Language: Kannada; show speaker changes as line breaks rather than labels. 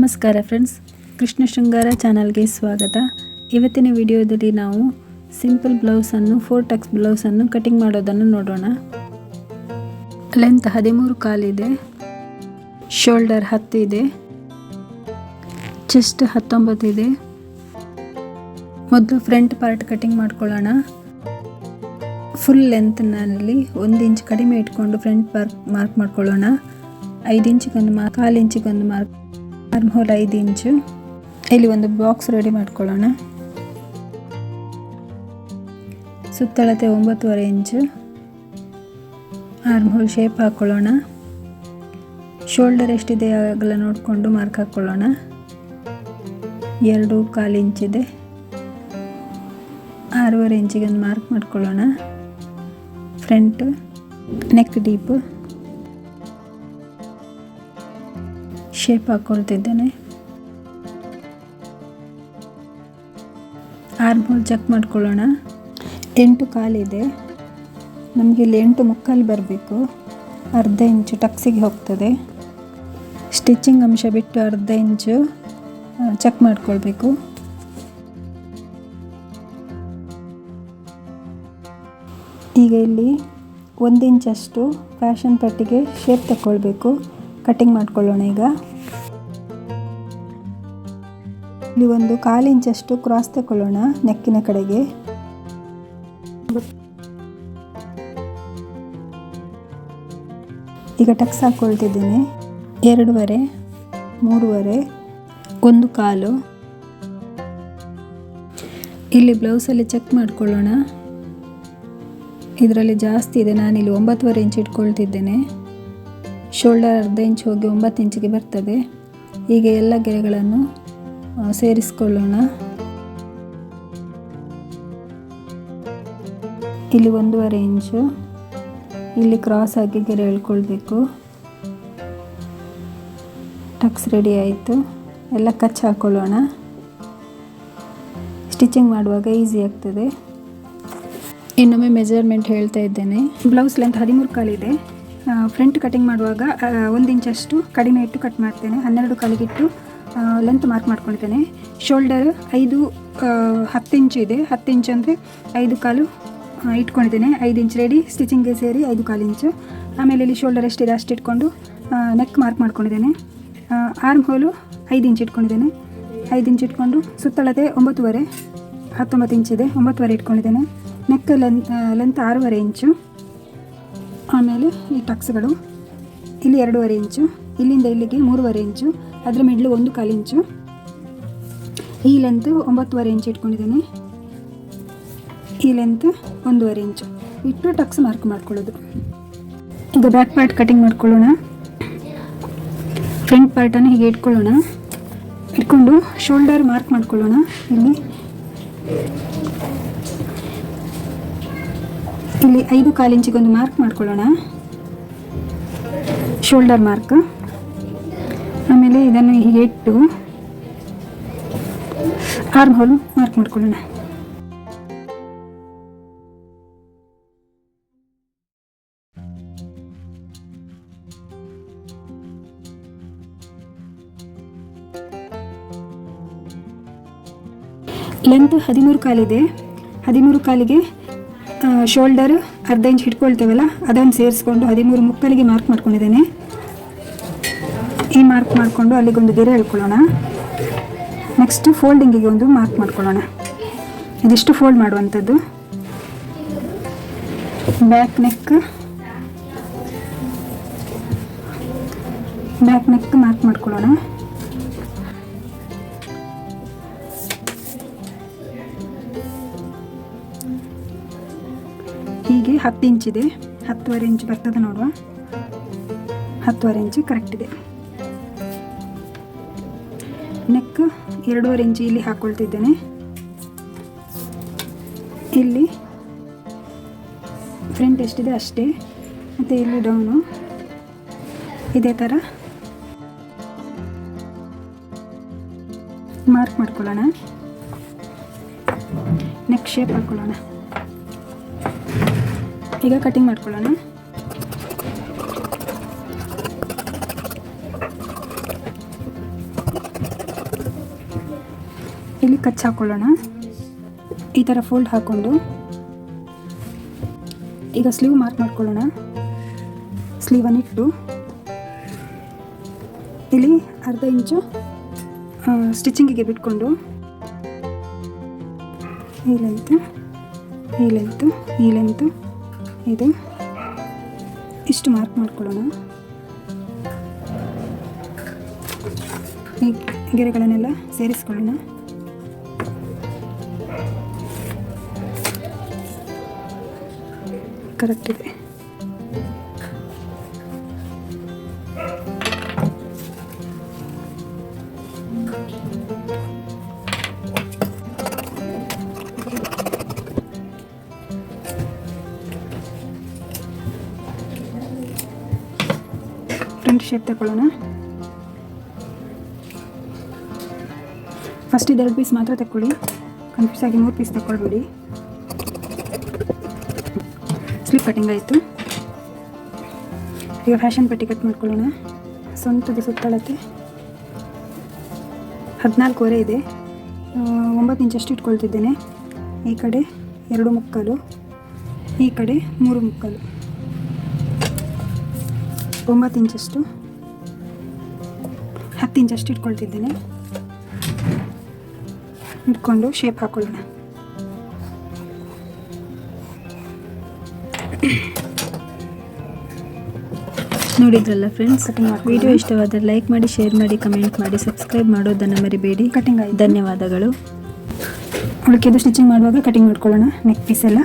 ನಮಸ್ಕಾರ ಫ್ರೆಂಡ್ಸ್, ಕೃಷ್ಣ ಶೃಂಗಾರ ಚಾನಲ್ಗೆ ಸ್ವಾಗತ. ಇವತ್ತಿನ ವಿಡಿಯೋದಲ್ಲಿ ನಾವು ಸಿಂಪಲ್ ಬ್ಲೌಸನ್ನು 4 ಟಕ್ಸ್ ಬ್ಲೌಸನ್ನು ಕಟಿಂಗ್ ಮಾಡೋದನ್ನು ನೋಡೋಣ. ಲೆಂತ್ 13 ಕಾಲಿದೆ, ಶೋಲ್ಡರ್ 10 ಇದೆ, ಚೆಸ್ಟ್ 19 ಇದೆ. ಮೊದಲು ಫ್ರಂಟ್ ಪಾರ್ಟ್ ಕಟಿಂಗ್ ಮಾಡ್ಕೊಳ್ಳೋಣ. ಫುಲ್ ಲೆಂತ್ನಲ್ಲಿ 1 ಇಂಚ್ ಕಡಿಮೆ ಇಟ್ಕೊಂಡು ಫ್ರಂಟ್ ಮಾರ್ಕ್ ಮಾಡ್ಕೊಳ್ಳೋಣ. 5 ಇಂಚಿಗೊಂದು ಮಾರ್ಕ್, 1/4 ಇಂಚಿಗೊಂದು ಮಾರ್ಕ್, ಆರ್ಮ್ ಹೋಲ್ 5 ಇಂಚು. ಇಲ್ಲಿ ಒಂದು ಬಾಕ್ಸ್ ರೆಡಿ ಮಾಡ್ಕೊಳ್ಳೋಣ. ಸುತ್ತಳತೆ 9.5 ಇಂಚು. ಆರ್ಮ್ ಹೋಲ್ ಶೇಪ್ ಹಾಕ್ಕೊಳ್ಳೋಣ. ಶೋಲ್ಡರ್ ಎಷ್ಟಿದೆ ಆಗಲ್ಲ ನೋಡಿಕೊಂಡು ಮಾರ್ಕ್ ಹಾಕ್ಕೊಳ್ಳೋಣ. 2.25 ಇಂಚಿದೆ. 6.5 ಇಂಚಿಗೆ ಒಂದು ಮಾರ್ಕ್ ಮಾಡ್ಕೊಳ್ಳೋಣ. ಫ್ರಂಟ್ ನೆಕ್ ಡೀಪ್ ಶೇಪ್ ಹಾಕ್ಕೊಳ್ತಿದ್ದೇನೆ. ಆರ್ಮ್ ಹೋಲ್ ಚೆಕ್ ಮಾಡ್ಕೊಳ್ಳೋಣ. 8 ಕಾಲಿದೆ. ನಮಗೆ ಇಲ್ಲಿ 8 ಮುಕ್ಕಾಲು ಬರಬೇಕು. 1/2 ಇಂಚು ಟಕ್ಸಿಗೆ ಹೋಗ್ತದೆ. ಸ್ಟಿಚಿಂಗ್ ಅಂಶ ಬಿಟ್ಟು 1/2 ಇಂಚು ಚೆಕ್ ಮಾಡ್ಕೊಳ್ಬೇಕು. ಈಗ ಇಲ್ಲಿ 1 ಇಂಚಷ್ಟು ಫ್ಯಾಷನ್ ಪಟ್ಟಿಗೆ ಶೇಪ್ ತಗೊಳ್ಬೇಕು. ಕಟಿಂಗ್ ಮಾಡ್ಕೊಳ್ಳೋಣ. ಈಗ ಇಲ್ಲಿ 1/4 ಇಂಚಷ್ಟು ಕ್ರಾಸ್ ತಗೊಳ್ಳೋಣ ನೆಕ್ಕಿನ ಕಡೆಗೆ. ಈಗ ಟಕ್ಸ್ ಹಾಕ್ಕೊಳ್ತಿದ್ದೇನೆ. 2.5, 3.5, 1/4. ಇಲ್ಲಿ ಬ್ಲೌಸಲ್ಲಿ ಚೆಕ್ ಮಾಡ್ಕೊಳ್ಳೋಣ. ಇದರಲ್ಲಿ ಜಾಸ್ತಿ ಇದೆ, ನಾನಿಲ್ಲಿ 9.5 ಇಂಚ್ ಇಟ್ಕೊಳ್ತಿದ್ದೇನೆ. ಶೋಲ್ಡರ್ 1/2 ಇಂಚ್ ಹೋಗಿ 9 ಇಂಚಿಗೆ ಬರ್ತದೆ. ಈಗ ಎಲ್ಲ ಗೆರೆಗಳನ್ನು ಸೇರಿಸ್ಕೊಳ್ಳೋಣ. ಇಲ್ಲಿ 1.5 ಇಂಚು ಇಲ್ಲಿ ಕ್ರಾಸ್ ಆಗಿ ಗೆರೆ ಎಳ್ಕೊಳ್ಬೇಕು. ಟಕ್ಸ್ ರೆಡಿ ಆಯಿತು. ಎಲ್ಲ ಕಚ್ ಹಾಕ್ಕೊಳ್ಳೋಣ. ಸ್ಟಿಚಿಂಗ್ ಮಾಡುವಾಗ ಈಸಿ ಆಗ್ತದೆ. ಇನ್ನೊಮ್ಮೆ ಮೆಜರ್ಮೆಂಟ್ ಹೇಳ್ತಾ ಇದ್ದೇನೆ. ಬ್ಲೌಸ್ ಲೆಂತ್ 13 ಕಾಲಿದೆ. ಫ್ರಂಟ್ ಕಟಿಂಗ್ ಮಾಡುವಾಗ 1 ಇಂಚಷ್ಟು ಕಡಿಮೆ ಇಟ್ಟು ಕಟ್ ಮಾಡ್ತೇನೆ. 12 ಕಾಲಿಗಿಟ್ಟು ಲೆಂತ್ ಮಾರ್ಕ್ ಮಾಡ್ಕೊಳ್ತೇನೆ. ಶೋಲ್ಡರ್ 10 ಇಂಚು ಇದೆ. 10 ಇಂಚು ಅಂದರೆ 5 ಕಾಲು ಇಟ್ಕೊಂಡಿದ್ದೇನೆ. 5 ಇಂಚ್ ರೆಡಿ. ಸ್ಟಿಚಿಂಗ್ಗೆ ಸೇರಿ 5/4 ಇಂಚು. ಆಮೇಲೆ ಇಲ್ಲಿ ಶೋಲ್ಡರ್ ಎಷ್ಟಿದೆ ಅಷ್ಟು ಇಟ್ಕೊಂಡು ನೆಕ್ ಮಾರ್ಕ್ ಮಾಡ್ಕೊಂಡಿದ್ದೇನೆ. ಆರ್ಮ್ ಹೋಲು 5 ಇಂಚ್ ಇಟ್ಕೊಂಡಿದ್ದೇನೆ. 5 ಇಂಚ್ ಇಟ್ಕೊಂಡು ಸುತ್ತಳತೆ 9.5, 19 ಇಂಚಿದೆ. 9.5 ಇಟ್ಕೊಂಡಿದ್ದೇನೆ. ನೆಕ್ ಲೆಂತ್ 6.5 ಇಂಚು. ಆಮೇಲೆ ಈ ಟಕ್ಸ್ಗಳು ಇಲ್ಲಿ 2.5 ಇಂಚು, ಇಲ್ಲಿಂದ ಇಲ್ಲಿಗೆ 3.5 ಇಂಚು, ಅದರ ಮಿಡ್ಲು 1/4 ಇಂಚು. ಈ ಲೆಂತ್ 9.5 ಇಂಚು ಇಟ್ಕೊಂಡಿದ್ದೇನೆ. ಈ ಲೆಂತ್ 1.5 ಇಂಚು ಇಟ್ಟು ಟಕ್ಸ್ ಮಾರ್ಕ್ ಮಾಡ್ಕೊಳ್ಳೋದು. ಈಗ ಬ್ಯಾಕ್ ಪಾರ್ಟ್ ಕಟಿಂಗ್ ಮಾಡ್ಕೊಳ್ಳೋಣ. ಫ್ರಂಟ್ ಪಾರ್ಟನ್ನು ಹೀಗೆ ಇಟ್ಕೊಳ್ಳೋಣ. ಇಟ್ಕೊಂಡು ಶೋಲ್ಡರ್ ಮಾರ್ಕ್ ಮಾಡ್ಕೊಳ್ಳೋಣ. ಇಲ್ಲಿ 5/4 ಇಂಚಿಗೆ ಒಂದು ಮಾರ್ಕ್ ಮಾಡ್ಕೊಳ್ಳೋಣ, ಶೋಲ್ಡರ್ ಮಾರ್ಕ್. ಆಮೇಲೆ ಇದನ್ನು ಹೀಗೆ ಇಟ್ಟು ಆರ್ಮ್ ಹೋಲ್ ಮಾರ್ಕ್ ಮಾಡ್ಕೊಳ್ಳೋಣ. ಲೆಂತ್ 13 ಕಾಲಿದೆ. 13 ಕಾಲಿಗೆ ಶೋಲ್ಡರ್ 1/2 ಇಂಚ್ ಇಟ್ಕೊಳ್ತೇವಲ್ಲ ಅದನ್ನು ಸೇರಿಸ್ಕೊಂಡು 13 ಮುಕ್ಕಾಲಿಗೆ ಮಾರ್ಕ್ ಮಾಡ್ಕೊಂಡಿದ್ದೇನೆ. ಈ ಮಾರ್ಕ್ ಮಾಡಿಕೊಂಡು ಅಲ್ಲಿಗೊಂದು ಗೆರೆ ಎಳ್ಕೊಳ್ಳೋಣ. ನೆಕ್ಸ್ಟ್ ಫೋಲ್ಡಿಂಗಿಗೆ ಒಂದು ಮಾರ್ಕ್ ಮಾಡ್ಕೊಳ್ಳೋಣ. ಇದಿಷ್ಟು ಫೋಲ್ಡ್ ಮಾಡುವಂಥದ್ದು. ಬ್ಯಾಕ್ ನೆಕ್ ಮಾರ್ಕ್ ಮಾಡ್ಕೊಳ್ಳೋಣ. ಹೀಗೆ 10 ಇಂಚಿದೆ. 10.5 ಇಂಚ್ ಬರ್ತದೆ ನೋಡುವ. 10.5 ಇಂಚು ಕರೆಕ್ಟ್ ಇದೆ. ನೆಕ್ 2.5 ಇಂಚು ಇಲ್ಲಿ ಹಾಕ್ಕೊಳ್ತಿದ್ದೇನೆ. ಇಲ್ಲಿ ಫ್ರಂಟ್ ಎಷ್ಟಿದೆ ಅಷ್ಟೇ, ಮತ್ತು ಇಲ್ಲಿ ಡೌನು ಇದೇ ಥರ ಮಾರ್ಕ್ ಮಾಡ್ಕೊಳ್ಳೋಣ. ನೆಕ್ ಶೇಪ್ ಹಾಕ್ಕೊಳ್ಳೋಣ. ಈಗ ಕಟಿಂಗ್ ಮಾಡ್ಕೊಳ್ಳೋಣ. ಇಲ್ಲಿ ಕಚ್ ಹಾಕ್ಕೊಳ್ಳೋಣ. ಈ ಥರ ಫೋಲ್ಡ್ ಹಾಕ್ಕೊಂಡು ಈಗ ಸ್ಲೀವ್ ಮಾರ್ಕ್ ಮಾಡ್ಕೊಳ್ಳೋಣ. ಸ್ಲೀವನ್ನು ಇಟ್ಟು ಇಲ್ಲಿ ಅರ್ಧ ಇಂಚು ಸ್ಟಿಚಿಂಗಿಗೆ ಬಿಟ್ಕೊಂಡು ಈ ಲೆಂತು ಇದು ಇಷ್ಟು ಮಾರ್ಕ್ ಮಾಡ್ಕೊಳ್ಳೋಣ. ಈ ಗೆರೆಗಳನ್ನೆಲ್ಲ ಸೇರಿಸ್ಕೊಳ್ಳೋಣ. ಕರೆಕ್ಟ್ ಇದೆ. ಫ್ರಂಟ್ ಶೇಪ್ ತಗೊಳ್ಳೋಣ. ಫಸ್ಟ್ ಇದು 2 ಪೀಸ್ ಮಾತ್ರ ತಗೊಳ್ಳಿ, ಕನ್ಫ್ಯೂಸ್ ಆಗಿ 3 ಪೀಸ್ ತಗೊಳ್ಬೇಡಿ. ಸ್ಲಿಪ್ ಕಟಿಂಗ್ ಆಯಿತು. ಈಗ ಫ್ಯಾಷನ್ ಪಟ್ಟಿ ಕಟ್ ಮಾಡ್ಕೊಳ್ಳೋಣ. ಸೊಂಟದ ಸುತ್ತಳತೆ 14.25 ಇದೆ. 9 ಇಂಚಷ್ಟು ಇಟ್ಕೊಳ್ತಿದ್ದೇನೆ. ಈ ಕಡೆ 2.25, ಈ ಕಡೆ 3.25, 9 ಇಂಚಷ್ಟು 10 ಇಂಚಷ್ಟು ಇಟ್ಕೊಳ್ತಿದ್ದೇನೆ. ಇಟ್ಕೊಂಡು ಶೇಪ್ ಹಾಕೊಳ್ಳೋಣ.
ನೋಡಿದ್ರಲ್ಲ ಫ್ರೆಂಡ್ಸ್, ವಿಡಿಯೋ ಇಷ್ಟವಾದರೆ ಲೈಕ್ ಮಾಡಿ, ಶೇರ್ ಮಾಡಿ, ಕಮೆಂಟ್ ಮಾಡಿ, ಸಬ್ಸ್ಕ್ರೈಬ್ ಮಾಡೋದನ್ನು ಮರಿಬೇಡಿ.
ಕಟಿಂಗ್ ಆಯಿತು.
ಧನ್ಯವಾದಗಳು.
ಉಳಿಕೆದು ಸ್ಟಿಚಿಂಗ್ ಮಾಡುವಾಗ ಕಟಿಂಗ್ ಮಾಡ್ಕೊಳ್ಳೋಣ. ನೆಕ್ ಪೀಸ್ ಎಲ್ಲ